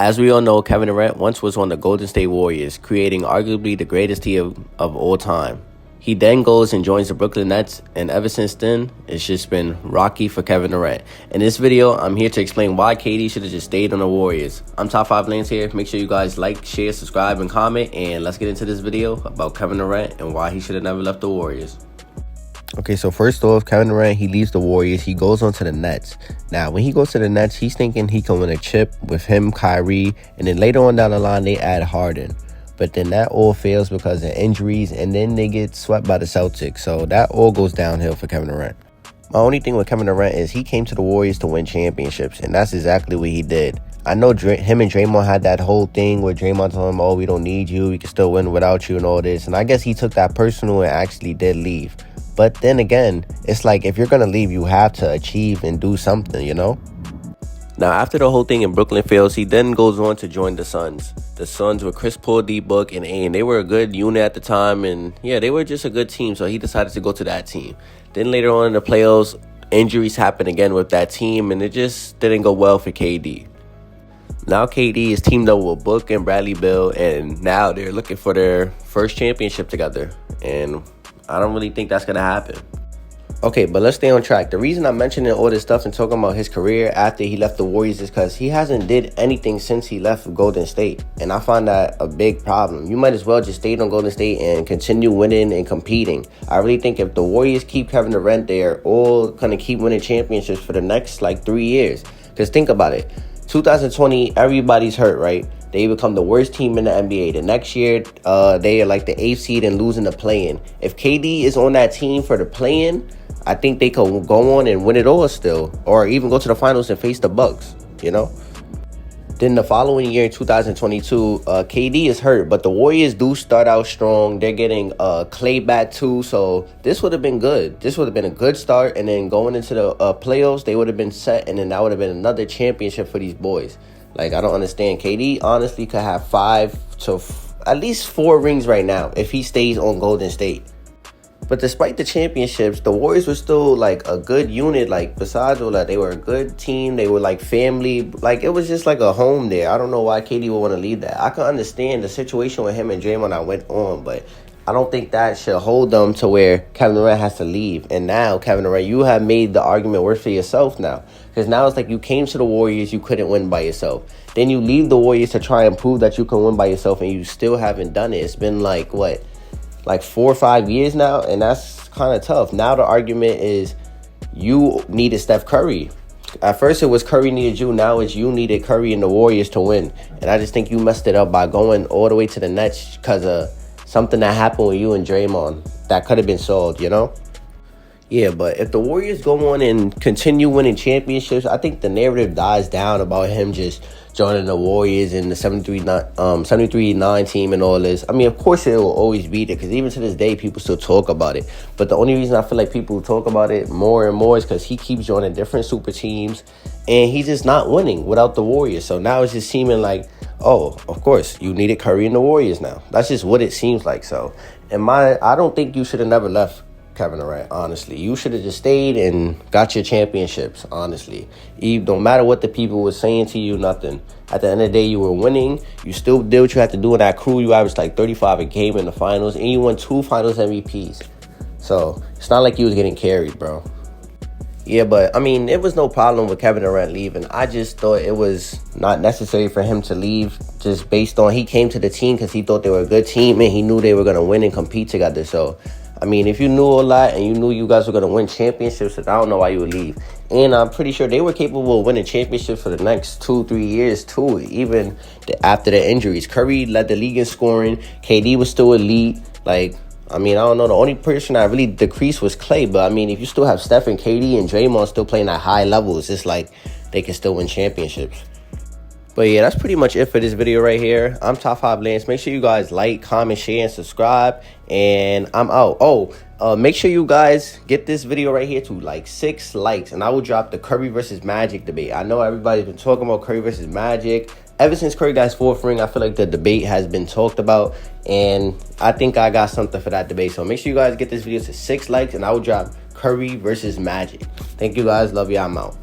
As we all know, Kevin Durant once was on the Golden State Warriors, creating arguably the greatest team of all time. He then goes and joins the Brooklyn Nets, and ever since then, it's just been rocky for Kevin Durant. In this video, I'm here to explain why KD should have just stayed on the Warriors. I'm Top 5 Lance here. Make sure you guys like, share, subscribe, and comment, and let's get into this video about Kevin Durant and why he should have never left the Warriors. Okay, so first off, Kevin Durant, he leaves the Warriors. He goes on to the Nets. Now, when he goes to the Nets, he's thinking he can win a chip with him, Kyrie, and then later on down the line, they add Harden. But then that all fails because of injuries, and then they get swept by the Celtics. So that all goes downhill for Kevin Durant. My only thing with Kevin Durant is he came to the Warriors to win championships, and that's exactly what he did. I know him and Draymond had that whole thing where Draymond told him, oh, we don't need you, we can still win without you and all this. And I guess he took that personal and actually did leave. But then again, it's like if you're going to leave, you have to achieve and do something, you know? Now, after the whole thing in Brooklyn fails, he then goes on to join the Suns. The Suns were Chris Paul, D-Book, and Aiden. They were a good unit at the time, and yeah, they were just a good team, so he decided to go to that team. Then later on in the playoffs, injuries happened again with that team, and it just didn't go well for KD. Now KD is teamed up with Book and Bradley Beal, and now they're looking for their first championship together, and I don't really think that's going to happen. Okay, but let's stay on track. The reason I'm mentioning all this stuff and talking about his career after he left the Warriors is because he hasn't did anything since he left Golden State. And I find that a big problem. You might as well just stay on Golden State and continue winning and competing. I really think if the Warriors keep Kevin Durant, they're all going to keep winning championships for the next 3 years. Because think about it. 2020, everybody's hurt, right? They become the worst team in the NBA. The next year, they are like the 8th seed and losing the play-in. If KD is on that team for the play-in, I think they could go on and win it all still, or even go to the finals and face the Bucks, you know? Then the following year, in 2022, KD is hurt, but the Warriors do start out strong. They're getting Clay back too, so this would have been good. This would have been a good start, and then going into the playoffs, they would have been set, and then that would have been another championship for these boys. I don't understand. KD honestly could have 5 to at least 4 rings right now if he stays on Golden State. But despite the championships, the Warriors were still a good unit. Besides all that, they were a good team. They were family. It was just a home there. I don't know why KD would want to leave that. I can understand the situation with him and Draymond that went on, but I don't think that should hold them to where Kevin Durant has to leave. And now, Kevin Durant, you have made the argument work for yourself now. Because now it's you came to the Warriors, you couldn't win by yourself. Then you leave the Warriors to try and prove that you can win by yourself, and you still haven't done it. It's been 4 or 5 years now, and that's kind of tough. Now the argument is you needed Steph Curry. At first it was Curry needed you. Now it's you needed Curry and the Warriors to win. And I just think you messed it up by going all the way to the Nets because of something that happened with you and Draymond that could have been solved, you know? Yeah, but if the Warriors go on and continue winning championships, I think the narrative dies down about him just joining the Warriors and the 73-9 team and all this. I mean, of course it will always be there because even to this day, people still talk about it. But the only reason I feel like people talk about it more and more is because he keeps joining different super teams and he's just not winning without the Warriors. So now it's just seeming oh, of course, you needed Curry and the Warriors now. That's just what it seems like. So, I don't think you should have never left Kevin Durant, honestly. You should have just stayed and got your championships, honestly. No matter what the people were saying to you, nothing. At the end of the day, you were winning. You still did what you had to do in that crew. You averaged 35 a game in the finals, and you won 2 finals MVPs. So, it's not like you was getting carried, bro. Yeah, but, it was no problem with Kevin Durant leaving. I just thought it was not necessary for him to leave just based on he came to the team because he thought they were a good team and he knew they were going to win and compete together. So, if you knew a lot and you knew you guys were going to win championships, I don't know why you would leave. And I'm pretty sure they were capable of winning championships for the next 2-3 years too, even after the injuries. Curry led the league in scoring. KD was still elite. I don't know. The only person that really decreased was Clay. But, if you still have Steph and KD and Draymond still playing at high levels, it's they can still win championships. But yeah, that's pretty much it for this video right here. I'm Top 5 Lance. Make sure you guys like, comment, share, and subscribe. And I'm out. Make sure you guys get this video right here to 6 likes. And I will drop the Curry versus Magic debate. I know everybody's been talking about Curry versus Magic. Ever since Curry got his 4th ring, I feel like the debate has been talked about. And I think I got something for that debate. So make sure you guys get this video to 6 likes. And I will drop Curry versus Magic. Thank you guys. Love you. I'm out.